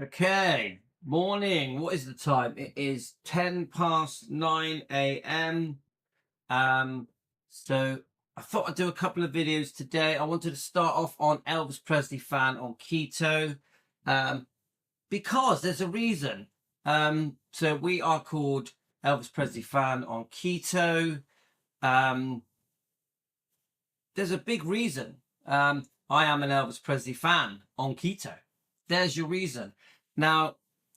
Okay, morning. What is the time? It is 10 past 9 a.m. So I thought I'd do a couple of videos today. I wanted to start off on Elvis Presley fan on keto, because there's a reason. So we are called Elvis Presley fan on keto. Um, there's a big reason. I am an Elvis Presley fan on keto. There's your reason. Now,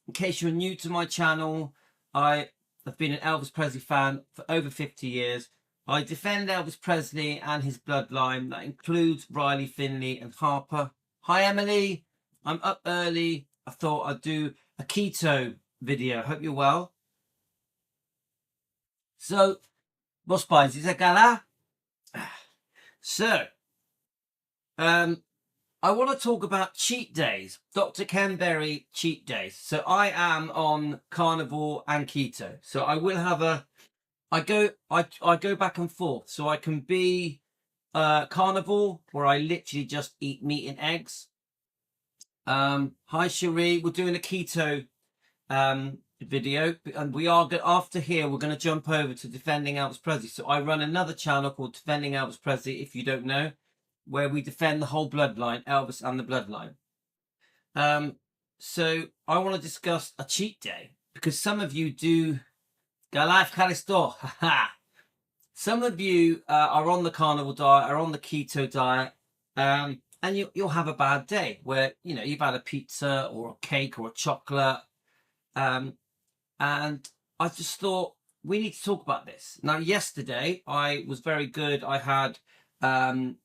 in case you're new to my channel, I have been an Elvis Presley fan for over 50 years. I defend Elvis Presley and his bloodline. That includes Riley, Finley, and Harper. Hi, Emily. I'm up early. I thought I'd do a keto video. Hope you're well. So, what's país? Is gala? So, I want to talk about cheat days. Dr. Ken Berry cheat days. So I am on carnivore and keto. So I will have I go back and forth. So I can be carnivore, where I literally just eat meat and eggs. Hi Cherie, we're doing a keto video, and we are after here we're going to jump over to Defending Elvis Presley. So I run another channel called Defending Elvis Presley, if you don't know, where we defend the whole bloodline, Elvis and the bloodline. So I want to discuss a cheat day, because some of you do. Some of you are on the carnivore diet, are on the keto diet, and you'll have a bad day where you've had a pizza or a cake or a chocolate, and I just thought we need to talk about this. Now, yesterday I was very good. I had a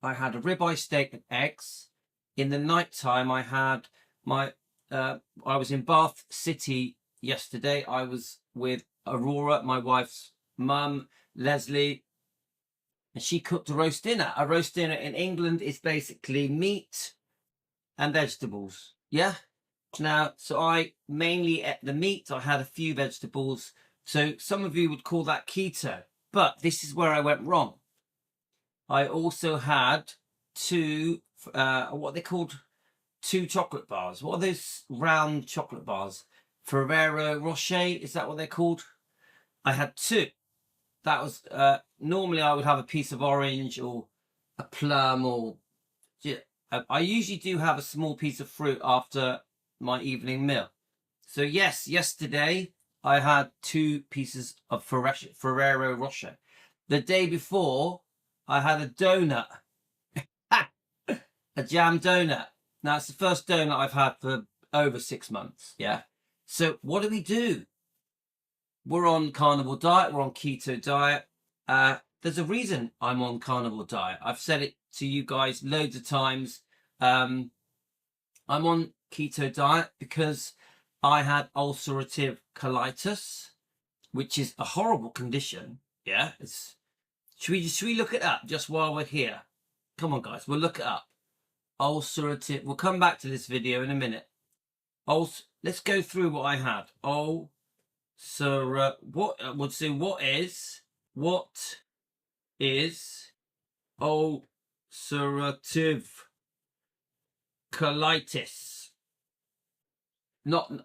ribeye steak and eggs. In the night time, I had I was in Bath City yesterday. I was with Aurora, my wife's mum, Leslie, and she cooked a roast dinner. A roast dinner in England is basically meat and vegetables. Yeah. Now, so I mainly ate the meat. I had a few vegetables. So some of you would call that keto, but this is where I went wrong. I also had two, what are they called? Two chocolate bars. What are those round chocolate bars? Ferrero Rocher, is that what they're called? I had two. That was normally I would have a piece of orange or a plum, or I usually do have a small piece of fruit after my evening meal. So yes, yesterday I had two pieces of Ferrero Rocher. The day before I had a donut, a jam donut. Now it's the first donut I've had for over 6 months. Yeah. So what do? We're on carnivore diet. We're on keto diet. There's a reason I'm on carnivore diet. I've said it to you guys loads of times. I'm on keto diet because I had ulcerative colitis, which is a horrible condition. Yeah. Should we look it up just while we're here? Come on, guys. We'll look it up. Ulcerative. We'll come back to this video in a minute. Let's go through what I had. What is ulcerative colitis?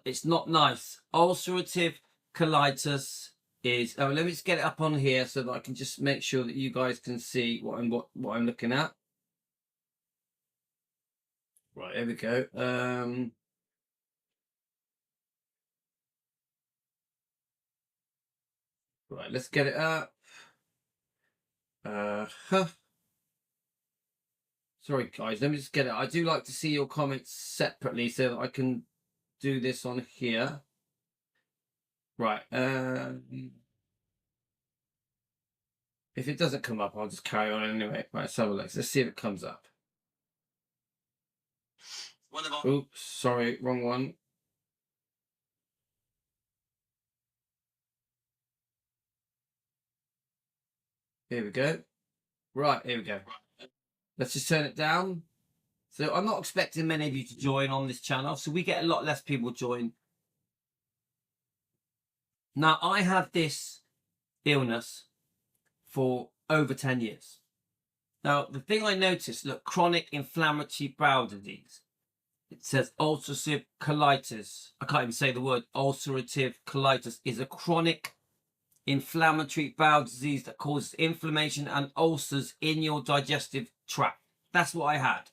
It's not nice. Ulcerative colitis is. Oh, let me just get it up on here so that I can just make sure that you guys can see what I'm looking at. Right, here we go. Right, let's get it up. Sorry, guys. Let me just get it. I do like to see your comments separately so that I can do this on here. Right. If it doesn't come up, I'll just carry on anyway. Right, so let's see if it comes up. Oops, sorry, wrong one. Here we go. Right, here we go. Let's just turn it down. So I'm not expecting many of you to join on this channel, so we get a lot less people join. Now, I had this illness for over 10 years. Now, the thing I noticed, look, chronic inflammatory bowel disease. It says ulcerative colitis. I can't even say the word. Ulcerative colitis is a chronic inflammatory bowel disease that causes inflammation and ulcers in your digestive tract. That's what I had.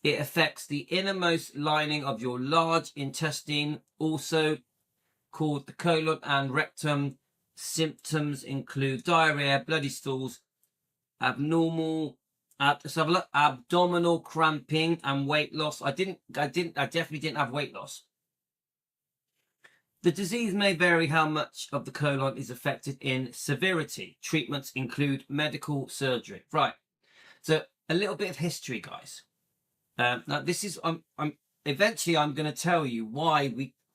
It affects the innermost lining of your large intestine, also called the colon and rectum. Symptoms include diarrhea, bloody stools, abnormal let's have a look. Abdominal cramping and weight loss. I definitely didn't have weight loss. The disease may vary how much of the colon is affected in severity. Treatments include medical surgery. Right. So a little bit of history, guys. Now this is I'm eventually I'm going to tell you why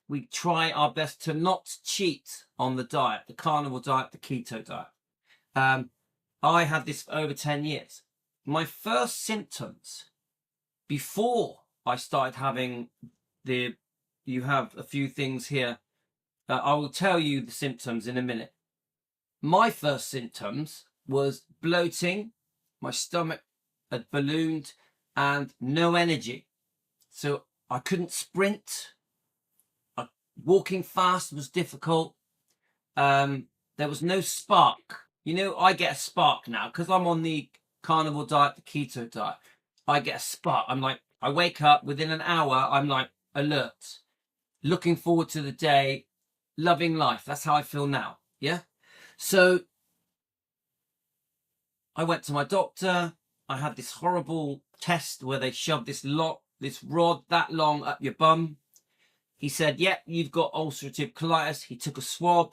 we try our best to not cheat on the diet, the carnivore diet, the keto diet. I had this for over 10 years. My first symptoms before I started having you have a few things here. I will tell you the symptoms in a minute. My first symptoms was bloating. My stomach had ballooned and no energy. So I couldn't sprint. Walking fast was difficult. There was no spark. You know, I get a spark now because I'm on the carnivore diet, the keto diet. I get a spark. I'm like, I wake up within an hour. I'm like alert, looking forward to the day, loving life. That's how I feel now. Yeah. So I went to my doctor. I had this horrible test where they shoved this rod that long up your bum. He said, "Yeah, you've got ulcerative colitis." He took a swab.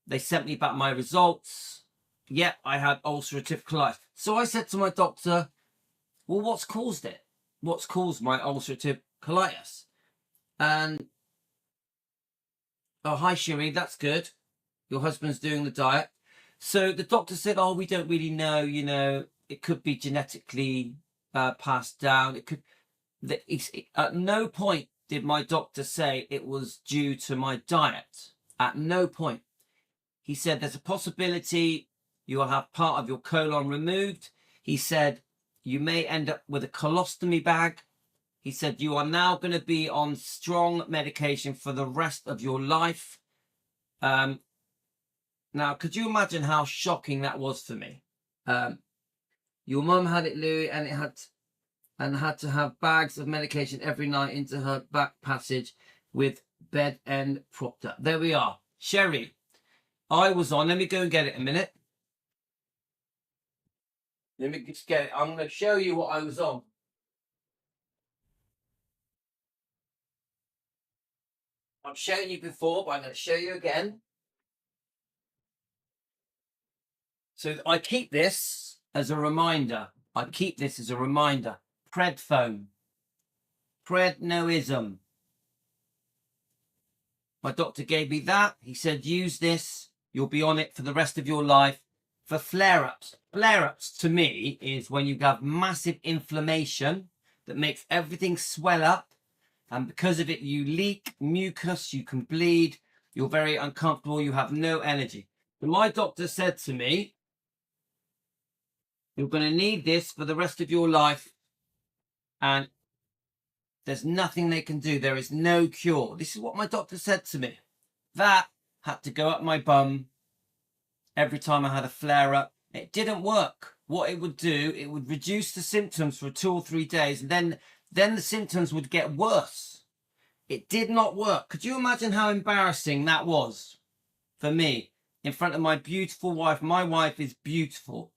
They sent me back my results. Yeah, I had ulcerative colitis. So I said to my doctor, "Well, what's caused it? What's caused my ulcerative colitis?" And, "Oh, hi, Shiri, that's good. Your husband's doing the diet." So the doctor said, "Oh, we don't really know, you know, it could be genetically passed down. It could." At no point did my doctor say it was due to my diet. At no point. He said there's a possibility you will have part of your colon removed. He said you may end up with a colostomy bag. He said you are now going to be on strong medication for the rest of your life. Now, could you imagine how shocking that was for me? Your mum had it, Louis, and had to have bags of medication every night into her back passage with bed end propped up. There we are. Sherry, I was on. Let me go and get it a minute. Let me just get it. I'm going to show you what I was on. I've shown you before, but I'm going to show you again. So I keep this as a reminder. Predphone. Prednoism. My doctor gave me that. He said, use this. You'll be on it for the rest of your life. For flare-ups. Flare-ups to me is when you have massive inflammation that makes everything swell up. And because of it, you leak mucus, you can bleed, you're very uncomfortable, you have no energy. But my doctor said to me, you're going to need this for the rest of your life. And there's nothing they can do. There is no cure. This is what my doctor said to me. That had to go up my bum every time I had a flare up. It didn't work. What it would do, it would reduce the symptoms for 2 or 3 days. And then the symptoms would get worse. It did not work. Could you imagine how embarrassing that was for me in front of my beautiful wife? My wife is beautiful.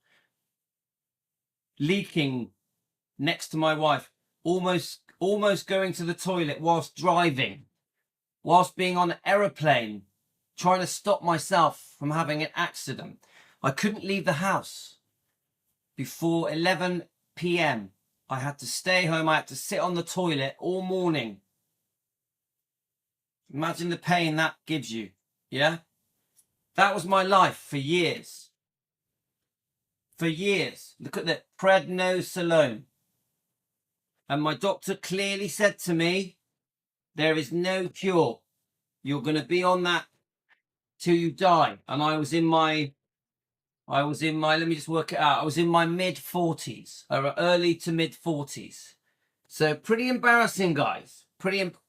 Leaking next to my wife, almost going to the toilet whilst driving, whilst being on an aeroplane, trying to stop myself from having an accident. I couldn't leave the house before 11 p.m. I had to stay home. I had to sit on the toilet all morning. Imagine the pain that gives you. Yeah? That was my life for years. For years. Look at the prednisolone. And my doctor clearly said to me, there is no cure. You're going to be on that till you die. And I was in my, let me just work it out. I was in my mid 40s, or early to mid 40s. So pretty embarrassing, guys.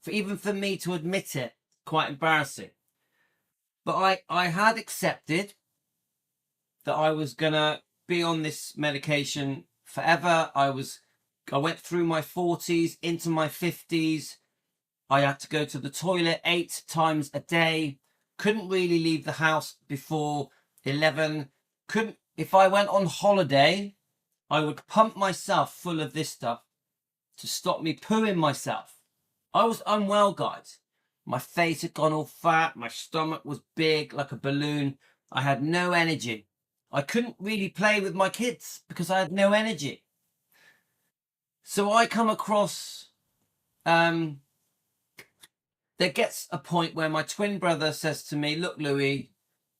Even for me to admit it, quite embarrassing. But I had accepted that I was gonna be on this medication forever. I went through my 40s into my 50s. I had to go to the toilet 8 times a day. Couldn't really leave the house before 11. If I went on holiday, I would pump myself full of this stuff to stop me pooing myself. I was unwell, guys. My face had gone all fat. My stomach was big like a balloon. I had no energy. I couldn't really play with my kids because I had no energy. So I come across, there gets a point where my twin brother says to me, look, Louis,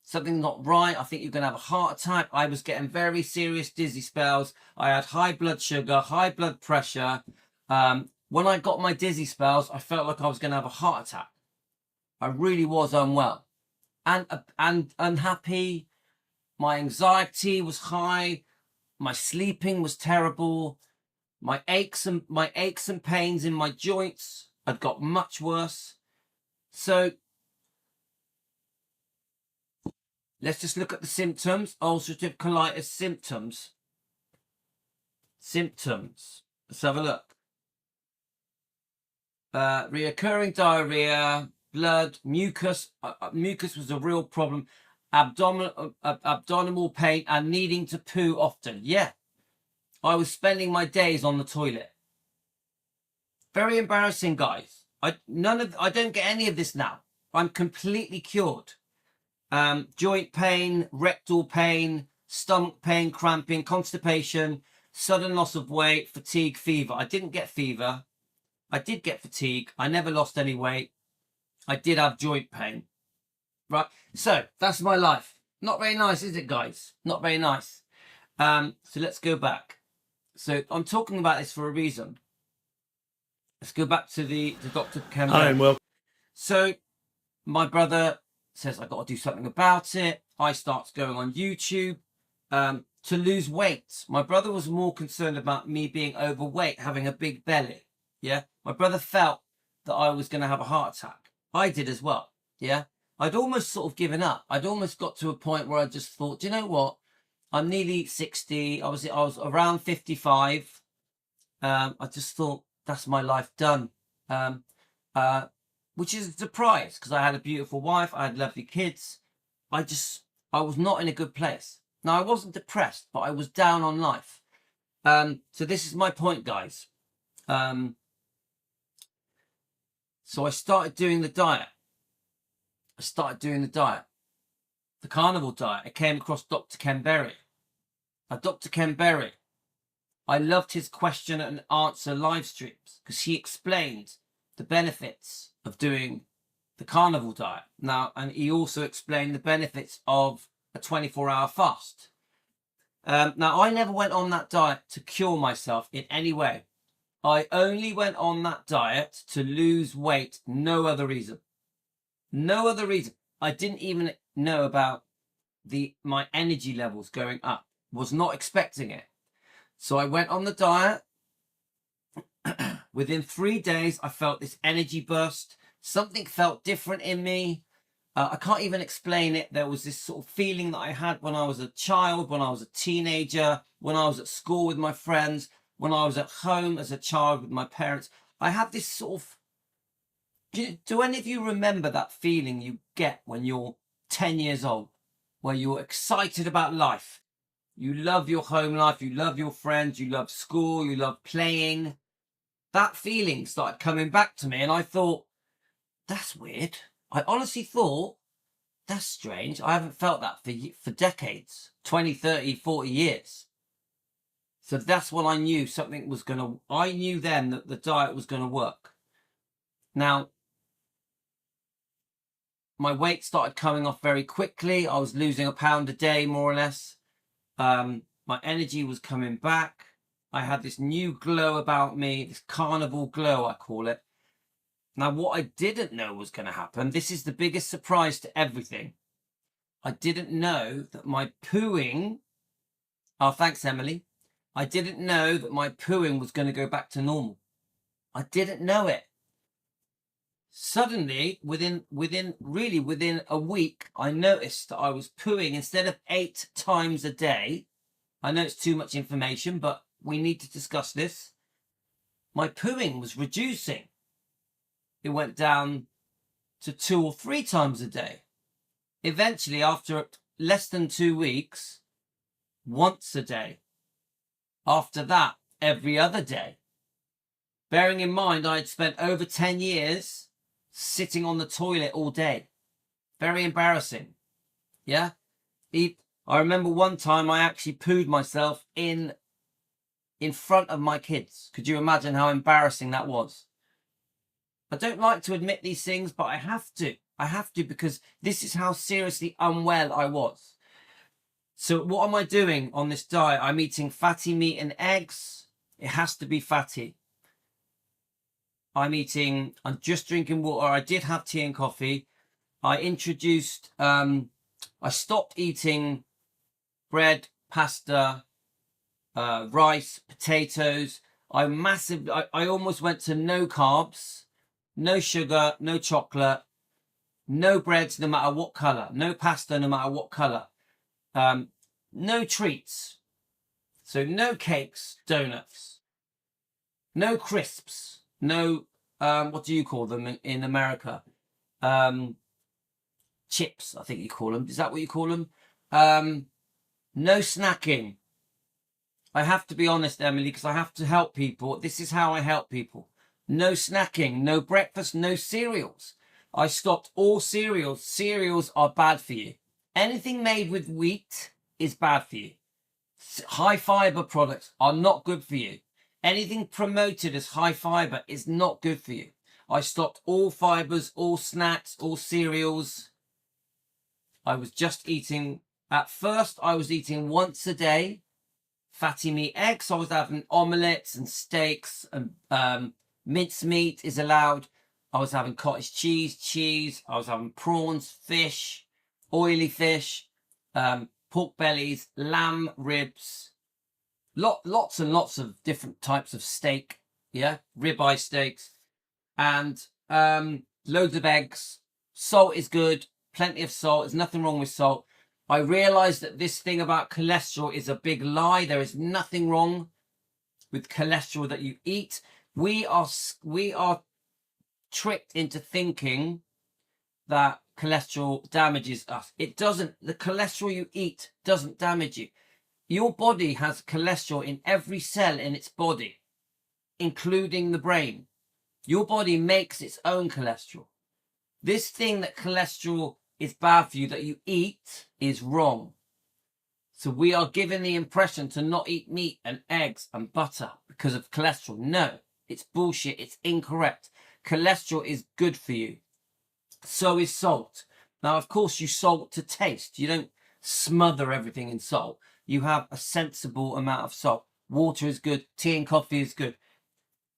something's not right. I think you're going to have a heart attack. I was getting very serious dizzy spells. I had high blood sugar, high blood pressure. When I got my dizzy spells, I felt like I was going to have a heart attack. I really was unwell and unhappy. My anxiety was high. My sleeping was terrible. My aches and pains in my joints had got much worse. So let's just look at the symptoms. Ulcerative colitis symptoms. Let's have a look. Reoccurring diarrhea, blood, mucus. Mucus was a real problem. Abdominal pain and needing to poo often. Yeah, I was spending my days on the toilet. Very embarrassing, guys. I don't get any of this now. I'm completely cured. Joint pain, rectal pain, stomach pain, cramping, constipation, sudden loss of weight, fatigue, fever. I didn't get fever. I did get fatigue. I never lost any weight. I did have joint pain. Right. So that's my life. Not very nice, is it, guys? Not very nice. So let's go back. So I'm talking about this for a reason. Let's go back to Dr. Campbell. So my brother says I got to do something about it. I start going on YouTube to lose weight. My brother was more concerned about me being overweight, having a big belly. Yeah, my brother felt that I was going to have a heart attack. I did as well. Yeah, I'd almost sort of given up. I'd almost got to a point where I just thought, do you know what? I'm nearly 60. I was around 55. I just thought that's my life done. Which is a surprise because I had a beautiful wife. I had lovely kids. I was not in a good place. Now I wasn't depressed, but I was down on life. So this is my point, guys. So I started doing the diet. The carnivore diet. I came across Dr. Ken Berry. Now, Dr. Ken Berry, I loved his question and answer live streams because he explained the benefits of doing the carnivore diet. Now, and he also explained the benefits of a 24-hour fast. Now, I never went on that diet to cure myself in any way. I only went on that diet to lose weight. No other reason. No other reason. I didn't even know about my energy levels going up. Was not expecting it. So I went on the diet. Within 3 days, I felt this energy burst. Something felt different in me. I can't even explain it. There was this sort of feeling that I had when I was a child, when I was a teenager, when I was at school with my friends, when I was at home as a child with my parents. I had this sort of... Do any of you remember that feeling you get when you're 10 years old, where you're excited about life? You love your home life, you love your friends, you love school, you love playing. That feeling started coming back to me, and I thought, that's weird. I honestly thought, that's strange. I haven't felt that for decades, 20, 30, 40 years. So that's when I knew something was going to... I knew then that the diet was going to work. Now, my weight started coming off very quickly. I was losing a pound a day, more or less. My energy was coming back. I had this new glow about me, this carnival glow, I call it. Now, what I didn't know was going to happen, this is the biggest surprise to everything. I didn't know that my pooing... Oh, thanks, Emily. I didn't know that my pooing was going to go back to normal. I didn't know it. Suddenly, within a week, I noticed that I was pooing instead of 8 times a day. I know it's too much information, but we need to discuss this. My pooing was reducing. It went down to 2 or 3 times a day. Eventually, after less than 2 weeks, once a day. After that, every other day. Bearing in mind, I had spent over 10 years sitting on the toilet all day. Very embarrassing. Yeah? I remember one time I actually pooed myself in front of my kids. Could you imagine how embarrassing that was? I don't like to admit these things, but I have to. I have to, because this is how seriously unwell I was. So what am I doing on this diet? I'm eating fatty meat and eggs. It has to be fatty. I'm just drinking water. I did have tea and coffee. I stopped eating bread, pasta, rice, potatoes. I almost went to no carbs, no sugar, no chocolate, no breads, no matter what color, no pasta, no matter what color, no treats. So no cakes, donuts, no crisps, no, what do you call them in America? Chips, I think you call them. Is that what you call them? No snacking. I have to be honest, Emily, because I have to help people. This is how I help people. No snacking, no breakfast, no cereals. I stopped all cereals. Cereals are bad for you. Anything made with wheat is bad for you. High fiber products are not good for you. Anything promoted as high fiber is not good for you. I stopped all fibers, all snacks, all cereals. I was just eating, at first I was eating once a day, fatty meat, eggs. I was having omelettes and steaks, and mincemeat is allowed. I was having cottage cheese. I was having prawns, fish, oily fish, pork bellies, lamb ribs, lots and lots of different types of steak. Yeah, ribeye steaks, and loads of eggs. Salt is good. Plenty of salt. There's nothing wrong with salt. I realized that this thing about cholesterol is a big lie. There is nothing wrong with cholesterol that you eat. We are tricked into thinking that cholesterol damages us. It doesn't. The cholesterol you eat doesn't damage you. Your body has cholesterol in every cell in its body, including the brain. Your body makes its own cholesterol. This thing that cholesterol is bad for you that you eat is wrong. So we are given the impression to not eat meat and eggs and butter because of cholesterol. No, it's bullshit. It's incorrect. Cholesterol is good for you. So is salt. Now, of course, you salt to taste. You don't smother everything in salt. You have a sensible amount of salt. Water is good. Tea and coffee is good.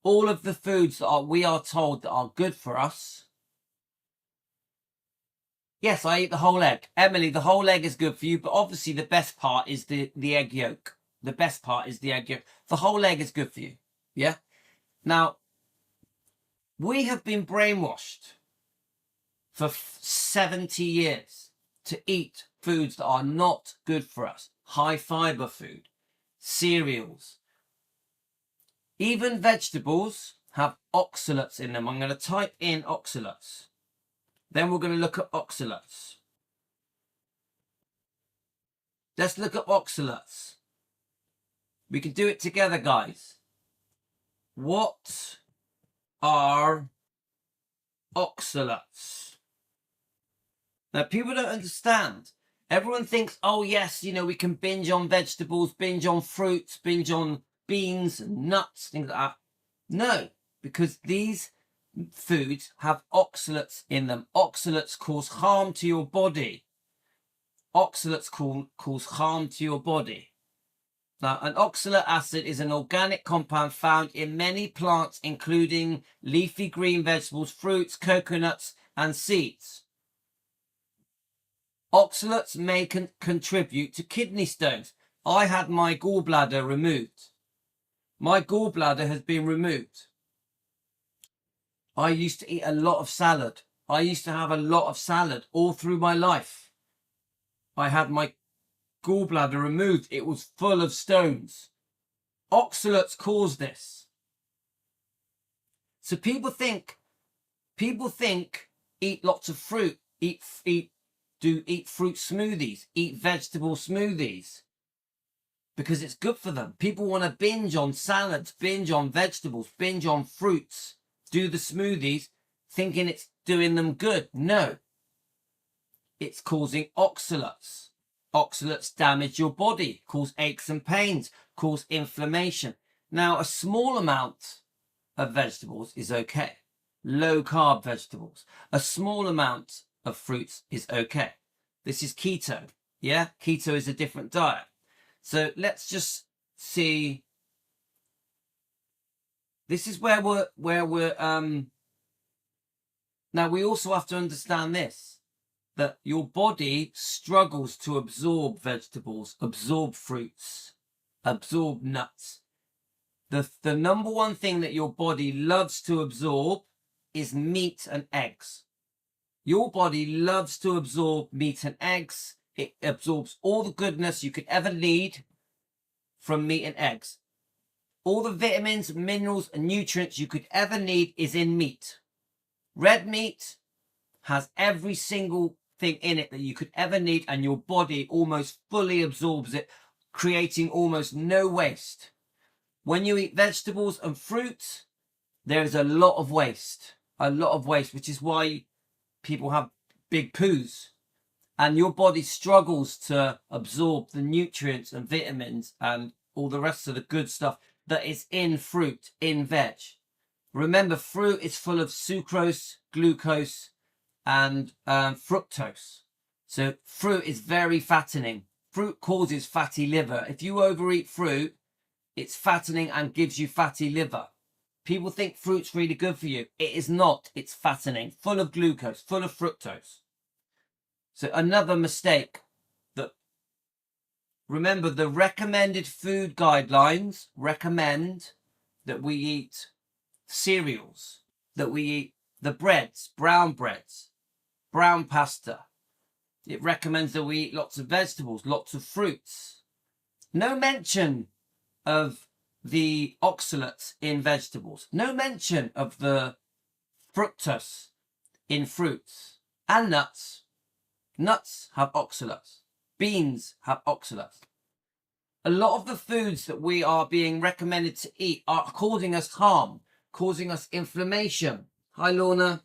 All of the foods that we are told that are good for us. Yes, I eat the whole egg. Emily, the whole egg is good for you, but obviously the best part is the egg yolk. The best part is the egg yolk. The whole egg is good for you. Yeah? Now, we have been brainwashed for 70 years to eat foods that are not good for us. High fiber food, cereals. Even vegetables have oxalates in them. I'm going to type in oxalates. Then we're going to look at oxalates. Let's look at oxalates. We can do it together, guys. What are oxalates? Now, people don't understand. Everyone thinks, oh, yes, we can binge on vegetables, binge on fruits, binge on beans and nuts, things like that. No, because these foods have oxalates in them. Oxalates cause harm to your body. Oxalates cause harm to your body. Now, an oxalic acid is an organic compound found in many plants, including leafy green vegetables, fruits, coconuts, and seeds. Oxalates may contribute to kidney stones. I had my gallbladder removed. My gallbladder has been removed. I used to eat a lot of salad. I used to have a lot of salad all through my life. I had my gallbladder removed. It was full of stones. Oxalates cause this. So people think eat lots of fruit, eat fruit smoothies, eat vegetable smoothies, because it's good for them. People want to binge on salads, binge on vegetables, binge on fruits, do the smoothies, thinking it's doing them good. No, it's causing oxalates. Oxalates damage your body, cause aches and pains, cause inflammation. Now, a small amount of vegetables is okay. Low carb vegetables. A small amount of fruits is okay. This is keto. Yeah, keto is a different diet. So let's just see. This is where we're now we also have to understand this, that your body struggles to absorb vegetables, absorb fruits, absorb nuts. The number one thing that your body loves to absorb is meat and eggs. Your body loves to absorb meat and eggs. It absorbs all the goodness you could ever need from meat and eggs. All the vitamins, minerals, and nutrients you could ever need is in meat. Red meat has every single thing in it that you could ever need, and your body almost fully absorbs it, creating almost no waste. When you eat vegetables and fruits, there is a lot of waste, which is why people have big poos, and your body struggles to absorb the nutrients and vitamins and all the rest of the good stuff that is in fruit, in veg. Remember, fruit is full of sucrose, glucose, and fructose. So fruit is very fattening. Fruit causes fatty liver. If you overeat fruit, it's fattening and gives you fatty liver. People think fruit's really good for you. It is not. It's fattening, full of glucose, full of fructose. So another mistake, that remember, the recommended food guidelines recommend that we eat cereals, that we eat the breads, brown pasta. It recommends that we eat lots of vegetables, lots of fruits. No mention of the oxalates in vegetables. No mention of the fructose in fruits and nuts. Nuts have oxalates. Beans have oxalates. A lot of the foods that we are being recommended to eat are causing us harm, causing us inflammation. Hi, Lorna.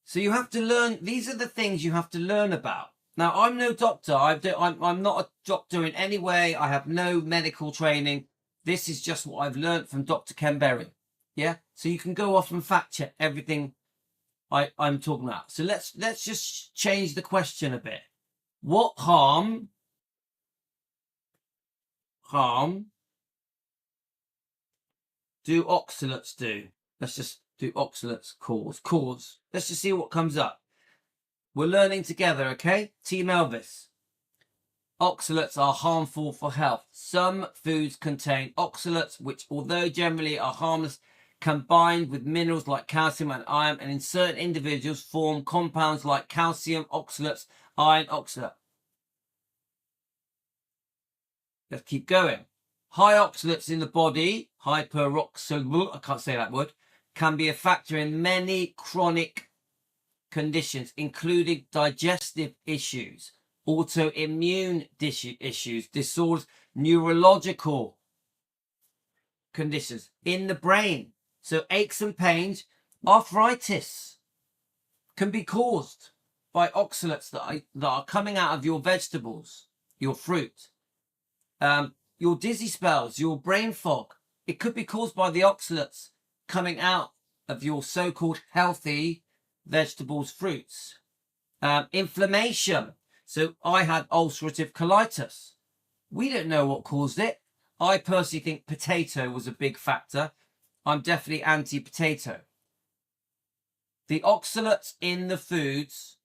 So you have to learn. These are the things you have to learn about. Now, I'm no doctor. I'm not a doctor in any way. I have no medical training. This is just what I've learned from Dr. Ken Berry. Yeah. So you can go off and fact check everything I'm talking about. So let's just change the question a bit. What harm do oxalates do? Let's just do oxalates cause. Let's just see what comes up. We're learning together, okay? Team Elvis. Oxalates are harmful for health. Some foods contain oxalates, which, although generally are harmless, combined with minerals like calcium and iron, and in certain individuals form compounds like calcium oxalates, iron oxalate. Let's keep going. High oxalates in the body, hyperoxalate, I can't say that word, can be a factor in many chronic conditions, including digestive issues, autoimmune issues, disorders, neurological conditions in the brain. So aches and pains, arthritis can be caused by oxalates that are coming out of your vegetables, your fruit. Your dizzy spells, your brain fog, it could be caused by the oxalates coming out of your so-called healthy vegetables, fruits. Inflammation. So I had ulcerative colitis. We don't know what caused it. I personally think potato was a big factor. I'm definitely anti-potato. The oxalates in the foods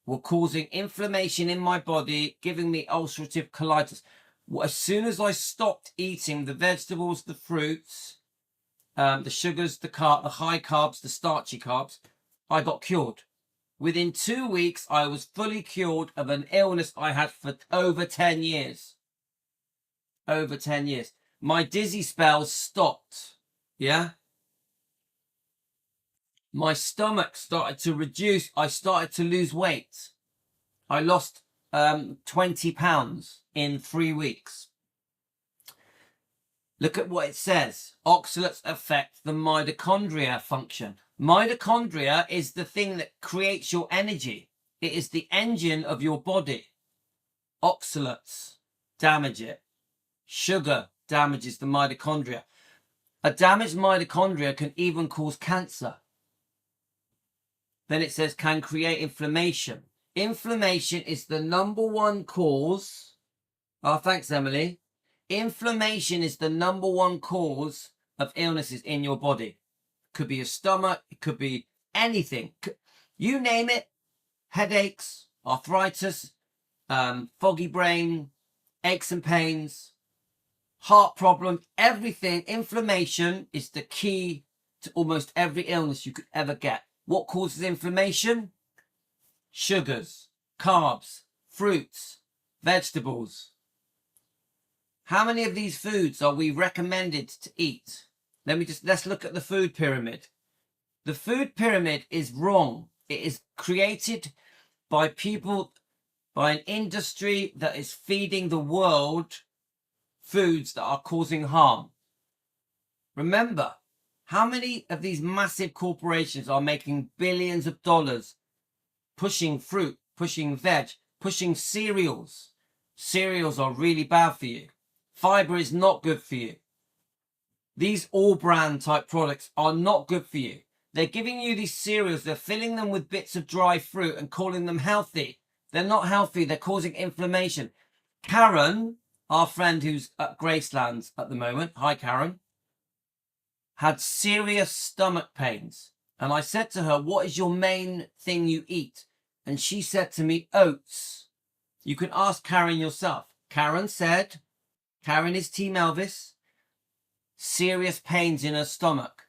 were causing inflammation in my body, giving me ulcerative colitis. As soon as I stopped eating the vegetables, the fruits, the sugars, the high carbs, the starchy carbs, I got cured. Within 2 weeks, I was fully cured of an illness I had for over 10 years. Over 10 years. My dizzy spells stopped. Yeah. My stomach started to reduce. I started to lose weight. I lost 20 pounds in 3 weeks. Look at what it says. Oxalates affect the mitochondria function. Mitochondria is the thing that creates your energy. It is the engine of your body. Oxalates damage it. Sugar damages the mitochondria. A damaged mitochondria can even cause cancer. Then it says can create inflammation. Inflammation is the #1 cause. Oh, thanks, Emily. Inflammation is the #1 cause of illnesses in your body. Could be your stomach. It could be anything. You name it. Headaches, arthritis, foggy brain, aches and pains, heart problems, everything. Inflammation is the key to almost every illness you could ever get. What causes inflammation? Sugars, carbs, fruits, vegetables. How many of these foods are we recommended to eat? Let's look at the food pyramid. The food pyramid is wrong. It is created by people, by an industry that is feeding the world foods that are causing harm. Remember, how many of these massive corporations are making billions of dollars pushing fruit, pushing veg, pushing cereals? Cereals are really bad for you. Fiber is not good for you. These all brand type products are not good for you. They're giving you these cereals, they're filling them with bits of dry fruit and calling them healthy. They're not healthy, they're causing inflammation. Karen, our friend who's at Gracelands at the moment, hi Karen, had serious stomach pains. And I said to her, what is your main thing you eat? And she said to me, oats. You can ask Karen yourself. Karen said, Karen is Team Elvis, serious pains in her stomach.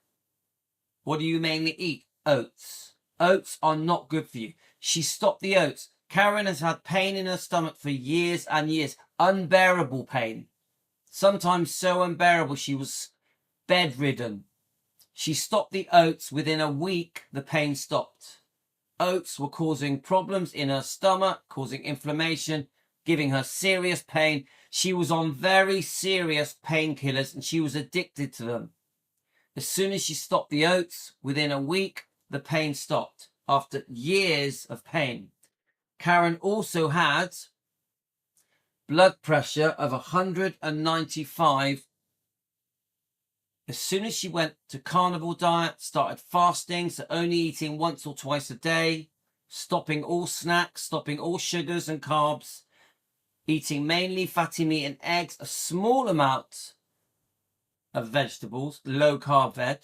What do you mainly eat? Oats. Oats are not good for you. She stopped the oats. Karen has had pain in her stomach for years and years. Unbearable pain. Sometimes so unbearable she was bedridden. She stopped the oats. Within a week, the pain stopped. Oats were causing problems in her stomach, causing inflammation, giving her serious pain. She was on very serious painkillers and she was addicted to them. As soon as she stopped the oats, within a week, the pain stopped after years of pain. Karen also had blood pressure of 195. As soon as she went to carnivore diet, started fasting, so only eating once or twice a day, stopping all snacks, stopping all sugars and carbs, eating mainly fatty meat and eggs, a small amount of vegetables, low carb veg,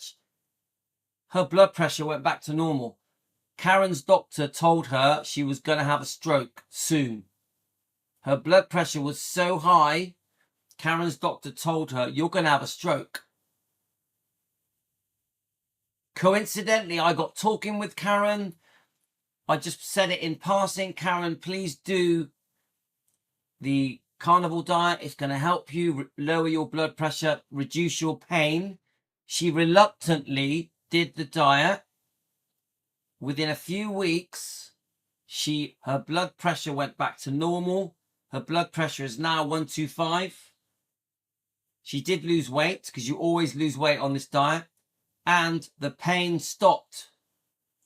her blood pressure went back to normal. Karen's doctor told her she was going to have a stroke soon. Her blood pressure was so high, Karen's doctor told her, you're going to have a stroke. Coincidentally, I got talking with Karen. I just said it in passing. Karen, please do the carnivore diet. It's going to help you lower your blood pressure, reduce your pain. She reluctantly did the diet. Within a few weeks, her blood pressure went back to normal. Her blood pressure is now 125. She did lose weight because you always lose weight on this diet. And the pain stopped.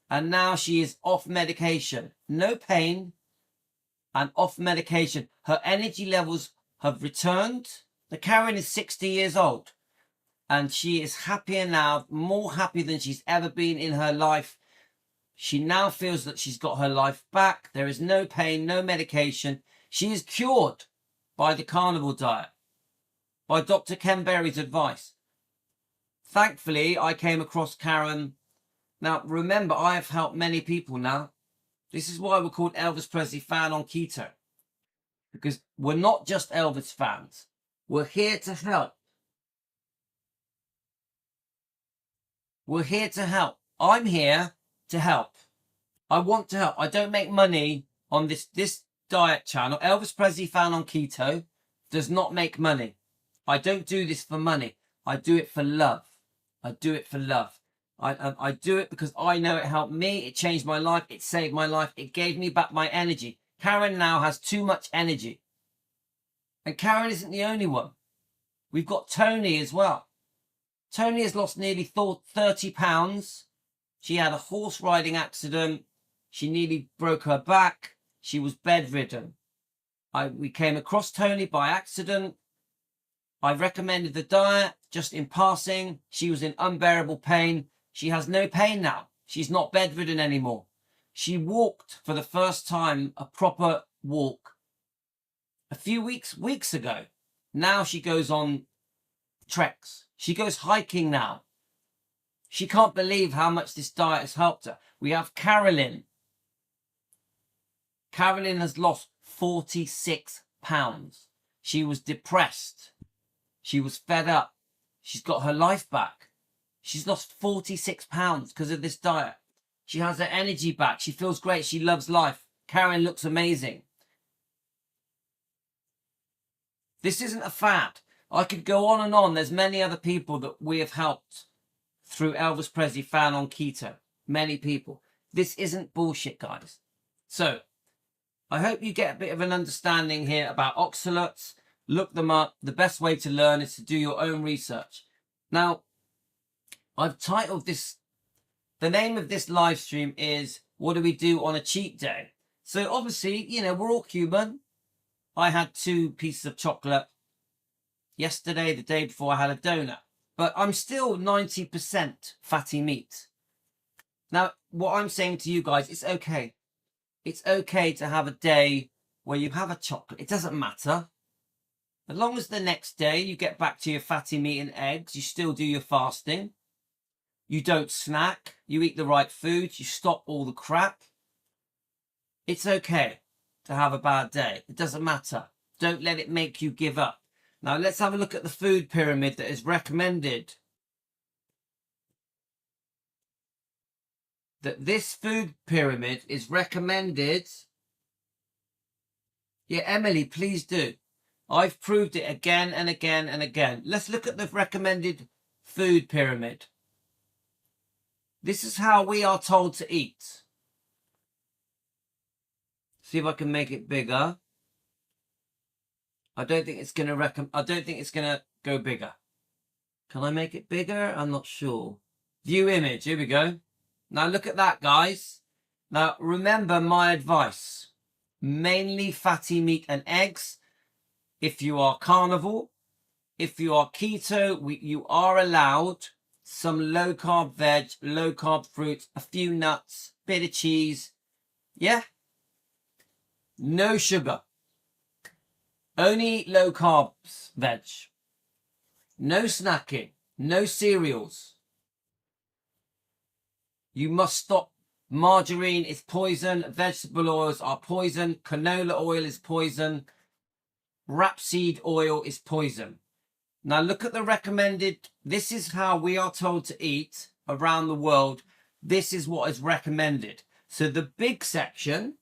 And now she is off medication. No pain and off medication. Her energy levels have returned. The Karen is 60 years old. And she is happier now, more happy than she's ever been in her life. She now feels that she's got her life back. There is no pain, no medication. She is cured by the carnivore diet, by Dr. Ken Berry's advice. Thankfully, I came across Karen. Now, remember, I have helped many people now. This is why we're called Elvis Presley Fan on Keto. Because we're not just Elvis fans. We're here to help. We're here to help. I'm here to help. I want to help. I don't make money on this diet channel. Elvis Presley Fan on Keto does not make money. I don't do this for money. I do it for love. I do it for love. I do it because I know it helped me. It changed my life. It saved my life. It gave me back my energy. Karen now has too much energy. And Karen isn't the only one. We've got Tony as well. Tony has lost nearly 30 pounds. She had a horse riding accident. She nearly broke her back. She was bedridden. We came across Tony by accident. I recommended the diet just in passing. She was in unbearable pain. She has no pain now. She's not bedridden anymore. She walked for the first time, a proper walk, a few weeks ago. Now she goes on treks. She goes hiking now. She can't believe how much this diet has helped her. We have Carolyn. Carolyn has lost 46 pounds. She was depressed. She was fed up. She's got her life back. She's lost 46 pounds because of this diet. She has her energy back. She feels great. She loves life. Karen looks amazing. This isn't a fad. I could go on and on. There's many other people that we have helped through Elvis Presley Fan on Keto. Many people. This isn't bullshit, guys. So, I hope you get a bit of an understanding here about oxalates. Look them up. The best way to learn is to do your own research. Now, I've titled this, the name of this live stream is, what do we do on a cheat day? So obviously, you know, we're all human. I had 2 pieces of chocolate yesterday. The day before I had a donut. But I'm still 90% fatty meat. Now, what I'm saying to you guys, it's okay. It's okay to have a day where you have a chocolate. It doesn't matter. As long as the next day you get back to your fatty meat and eggs, you still do your fasting. You don't snack. You eat the right foods. You stop all the crap. It's okay to have a bad day. It doesn't matter. Don't let it make you give up. Now let's have a look at the food pyramid that is recommended. This food pyramid is recommended. Yeah, Emily, please do. I've proved it again and again and again. Let's look at the recommended food pyramid. This is how we are told to eat. See if I can make it bigger. I don't think it's going to go bigger. Can I make it bigger? I'm not sure. View image. Here we go. Now look at that, guys. Now remember my advice. Mainly fatty meat and eggs. If you are carnivore, if you are keto, you are allowed some low carb veg, low carb fruit, a few nuts, bit of cheese. Yeah? No sugar. Only low carbs veg. No snacking. No cereals. You must stop. Margarine is poison. Vegetable oils are poison. Canola oil is poison. Rapeseed oil is poison. Now look at the recommended. This is how we are told to eat around the world. This is what is recommended. So the big section.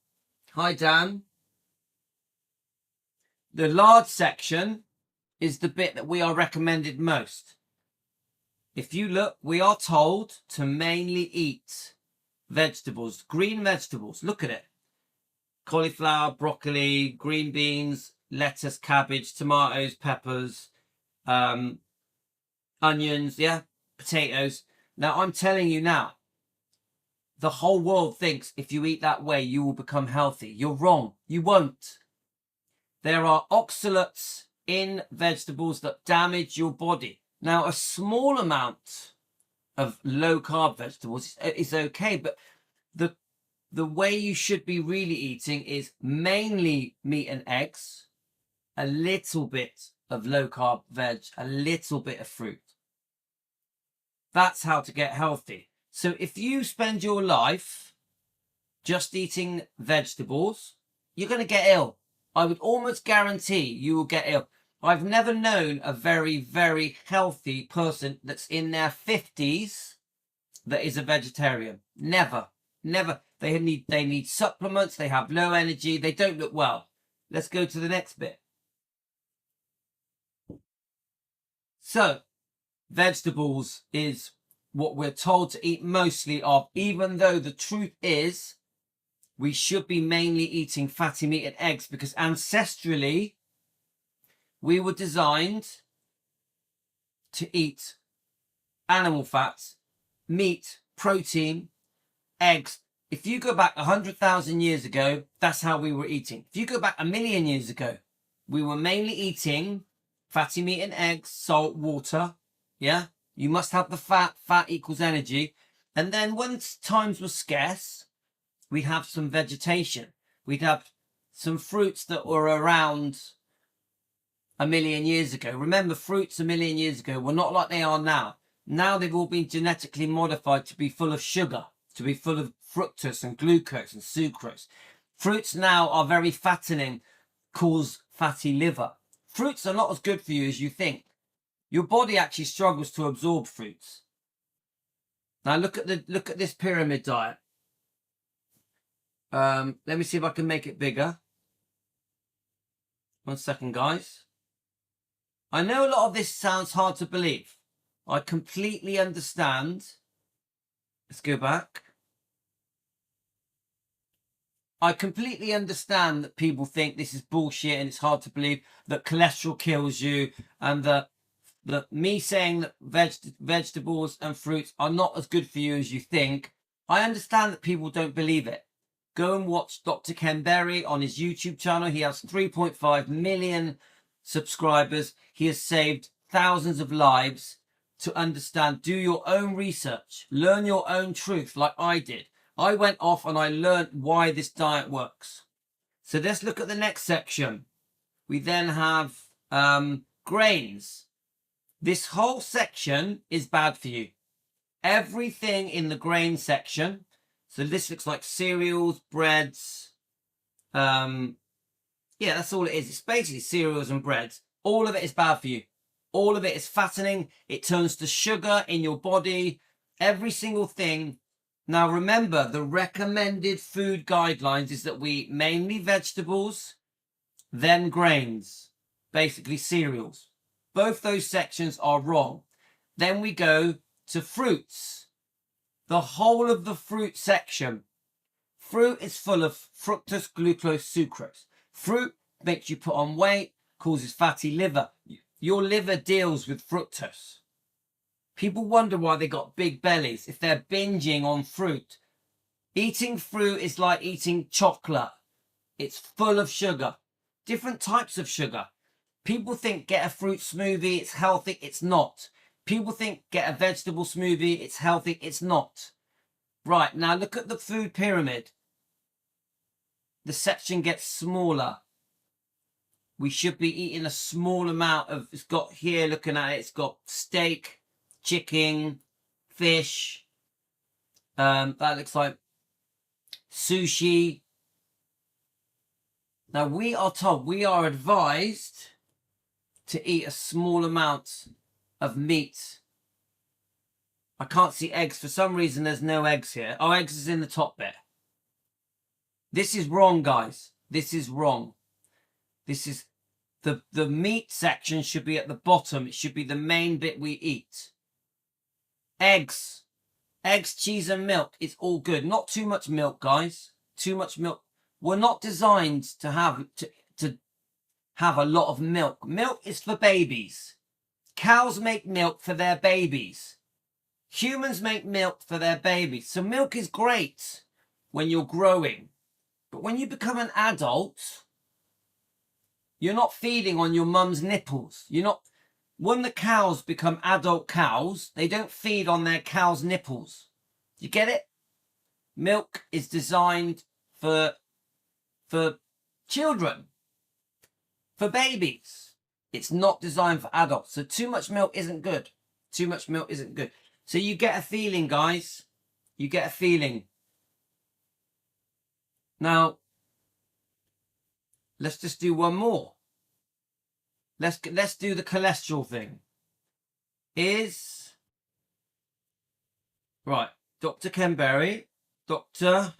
Hi, Dan. The large section is the bit that we are recommended most. If you look, we are told to mainly eat vegetables, green vegetables. Look at it. Cauliflower, broccoli, green beans, lettuce, cabbage, tomatoes, peppers, onions, yeah, potatoes. Now, I'm telling you now, the whole world thinks if you eat that way, you will become healthy. You're wrong. You won't. There are oxalates in vegetables that damage your body. Now, a small amount of low-carb vegetables is okay, but the way you should be really eating is mainly meat and eggs, a little bit of low-carb veg, a little bit of fruit. That's how to get healthy. So if you spend your life just eating vegetables, you're going to get ill. I would almost guarantee you will get ill. I've never known a very, very healthy person that's in their 50s that is a vegetarian. Never. Never. They need supplements. They have low energy. They don't look well. Let's go to the next bit. So, vegetables is what we're told to eat mostly of, even though the truth is we should be mainly eating fatty meat and eggs, because ancestrally we were designed to eat animal fats, meat, protein, eggs. If you go back 100,000 years ago, that's how we were eating. If you go back 1,000,000 years ago, we were mainly eating fatty meat and eggs, salt, water. Yeah, you must have the fat. Fat equals energy. And then when times were scarce, we'd have some vegetation. We'd have some fruits that were around 1,000,000 years ago. Remember, fruits 1,000,000 years ago were not like they are now. Now they've all been genetically modified to be full of sugar, to be full of fructose and glucose and sucrose. Fruits now are very fattening, cause fatty liver. Fruits are not as good for you as you think. Your body actually struggles to absorb fruits. Now look at this pyramid diet. Let me see if I can make it bigger. 1 second, guys. I know a lot of this sounds hard to believe. I completely understand. Let's go back. I completely understand that people think this is bullshit and it's hard to believe that cholesterol kills you, and that me saying that vegetables and fruits are not as good for you as you think. I understand that people don't believe it. Go and watch Dr. Ken Berry on his YouTube channel. He has 3.5 million subscribers. He has saved thousands of lives. To understand, do your own research, learn your own truth like I did. I went off and I learned why this diet works. So let's look at the next section. We then have grains. This whole section is bad for you. Everything in the grain section. So this looks like cereals, breads. Yeah, that's all it is. It's basically cereals and breads. All of it is bad for you. All of it is fattening. It turns to sugar in your body. Every single thing. Now remember, the recommended food guidelines is that we eat mainly vegetables, then grains, basically cereals. Both those sections are wrong. Then we go to fruits. The whole of the fruit section. Fruit is full of fructose, glucose, sucrose. Fruit makes you put on weight, causes fatty liver. Your liver deals with fructose. People wonder why they got big bellies if they're binging on fruit. Eating fruit is like eating chocolate. It's full of sugar. Different types of sugar. People think get a fruit smoothie, it's healthy. It's not. People think get a vegetable smoothie, it's healthy. It's not. Right, now look at the food pyramid. The section gets smaller. We should be eating a small amount of, it's got here, looking at it, it's got steak, chicken, fish. That looks like sushi. Now we are told, we are advised to eat a small amount of meat. I can't see eggs. For some reason, there's no eggs here. Oh, eggs is in the top bit. This is wrong, guys. This is wrong. This is the meat section should be at the bottom. It should be the main bit we eat. Eggs, cheese and milk. It's all good. Not too much milk, guys. Too much milk. We're not designed to have a lot of milk. Milk is for babies. Cows make milk for their babies. Humans make milk for their babies. So milk is great when you're growing. But when you become an adult, you're not feeding on your mum's nipples. You're not. When the cows become adult cows, they don't feed on their cow's nipples. You get it? Milk is designed for children, for babies. It's not designed for adults. So too much milk isn't good. Too much milk isn't good. So you get a feeling, guys. You get a feeling. Now, let's just do one more. Let's do the cholesterol thing. Is Right, Dr. Ken Berry. Dr.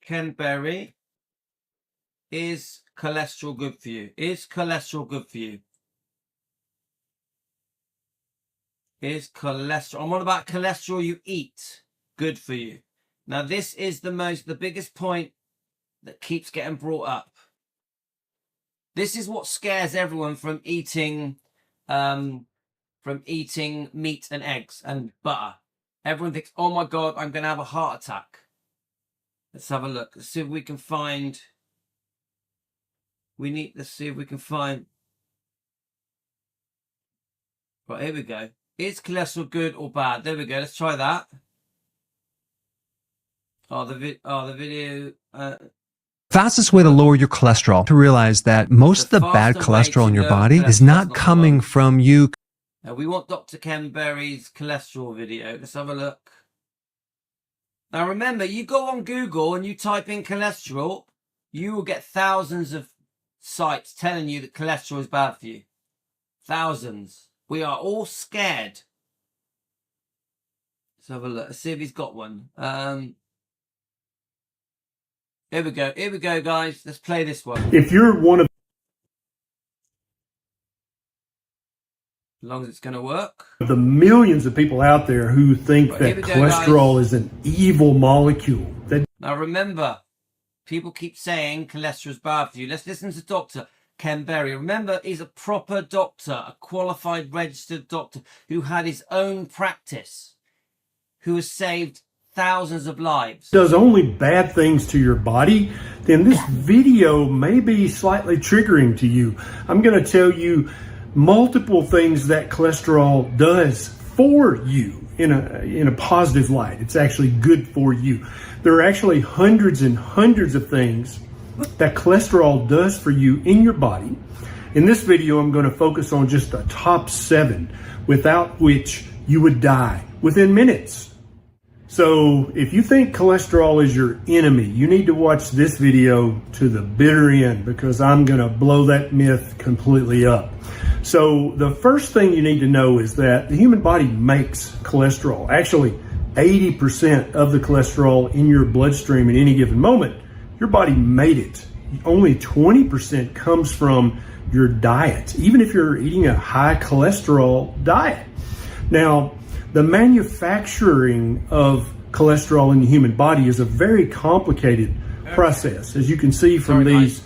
Ken Berry. Is cholesterol good for you? Is cholesterol good for you? Is cholesterol, I'm on about cholesterol you eat, good for you? Now, this is the biggest point that keeps getting brought up. This is what scares everyone from eating meat and eggs and butter. Everyone thinks, oh my God, I'm going to have a heart attack. Let's have a look. Let's see if we can find... let's see if we can find... Right, here we go. Is cholesterol good or bad? There we go. Let's try that. The video... Fastest way to lower your cholesterol, to realize that most of the bad cholesterol in your body is not coming from you. Now we want Dr. Ken Berry's cholesterol video. Let's have a look. Now remember, you go on Google and you type in cholesterol, you will get thousands of sites telling you that cholesterol is bad for you. Thousands. We are all scared. Let's have a look. Let's see if he's got one. Here we go. Here we go, guys. Let's play this one. If you're one of... As long as it's going to work. The millions of people out there who think that cholesterol is an evil molecule. Now remember, people keep saying cholesterol is bad for you. Let's listen to Dr. Ken Berry. Remember, he's a proper doctor, a qualified registered doctor who had his own practice, who has saved thousands of lives. Does only bad things to your body, then this video may be slightly triggering to you. I'm going to tell you multiple things that cholesterol does for you in a positive light. It's actually good for you. There are actually hundreds and hundreds of things that cholesterol does for you in your body. In this video, I'm going to focus on just the top 7, without which you would die within minutes. So if you think cholesterol is your enemy, you need to watch this video to the bitter end, because I'm going to blow that myth completely up. So the first thing you need to know is that the human body makes cholesterol. Actually, 80% of the cholesterol in your bloodstream at any given moment, your body made it. Only 20% comes from your diet, even if you're eating a high cholesterol diet. Now, the manufacturing of cholesterol in the human body is a very complicated process. As you can see from these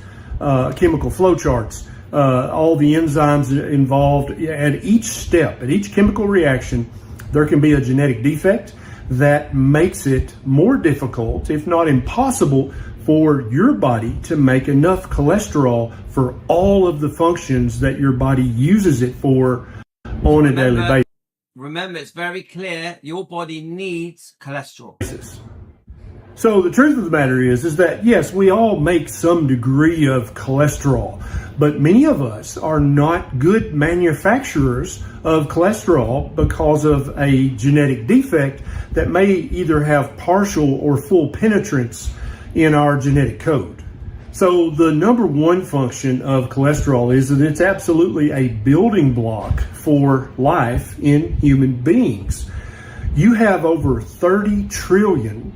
chemical flow charts, all the enzymes involved at each step, at each chemical reaction, there can be a genetic defect that makes it more difficult, if not impossible, for your body to make enough cholesterol for all of the functions that your body uses it for on a daily basis. Remember, it's very clear, your body needs cholesterol. So the truth of the matter is that, yes, we all make some degree of cholesterol, but many of us are not good manufacturers of cholesterol because of a genetic defect that may either have partial or full penetrance in our genetic code. So the number one function of cholesterol is that it's absolutely a building block for life in human beings. You have over 30 trillion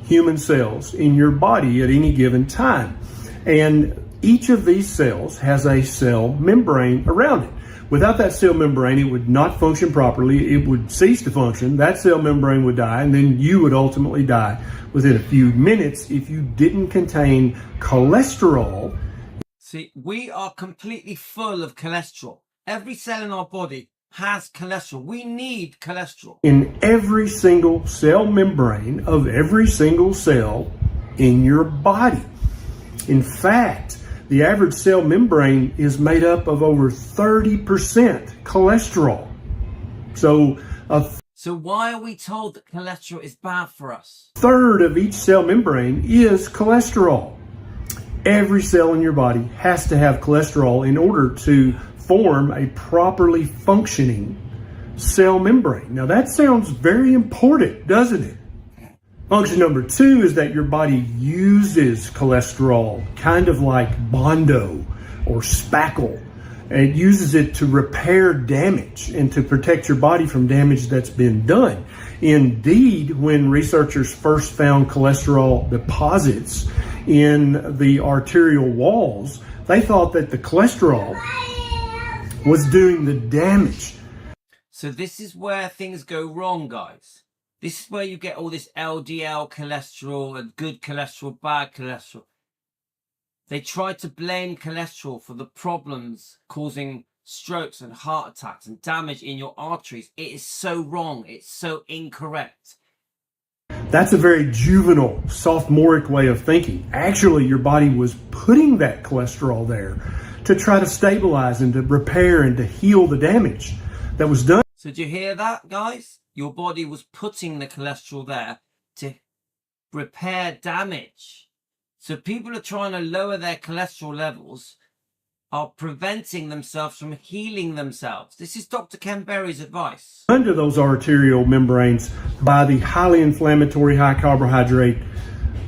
human cells in your body at any given time. And each of these cells has a cell membrane around it. Without that cell membrane, it would not function properly. It would cease to function. That cell membrane would die, and then you would ultimately die within a few minutes if you didn't contain cholesterol. See, we are completely full of cholesterol. Every cell in our body has cholesterol. We need cholesterol. In every single cell membrane of every single cell in your body. In fact, the average cell membrane is made up of over 30% cholesterol. So why are we told that cholesterol is bad for us? 1/3 of each cell membrane is cholesterol. Every cell in your body has to have cholesterol in order to form a properly functioning cell membrane. Now that sounds very important, doesn't it? Function number 2 is that your body uses cholesterol, kind of like Bondo or spackle. It uses it to repair damage and to protect your body from damage that's been done. Indeed, when researchers first found cholesterol deposits in the arterial walls, they thought that the cholesterol was doing the damage. So this is where things go wrong, guys. This is where you get all this LDL cholesterol and good cholesterol, bad cholesterol. They try to blame cholesterol for the problems causing strokes and heart attacks and damage in your arteries. It is so wrong. It's so incorrect. That's a very juvenile, sophomoric way of thinking. Actually, your body was putting that cholesterol there to try to stabilize and to repair and to heal the damage that was done. So do you hear that, guys? Your body was putting the cholesterol there to repair damage. So people are trying to lower their cholesterol levels, are preventing themselves from healing themselves. This is Dr. Ken Berry's advice. Under those arterial membranes by the highly inflammatory, high carbohydrate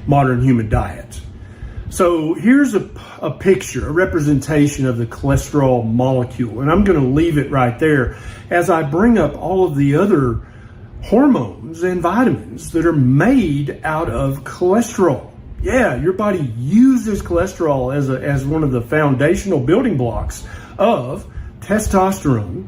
modern human diet. So here's a picture, a representation of the cholesterol molecule, and I'm going to leave it right there as I bring up all of the other hormones and vitamins that are made out of cholesterol. Yeah, your body uses cholesterol as one of the foundational building blocks of testosterone,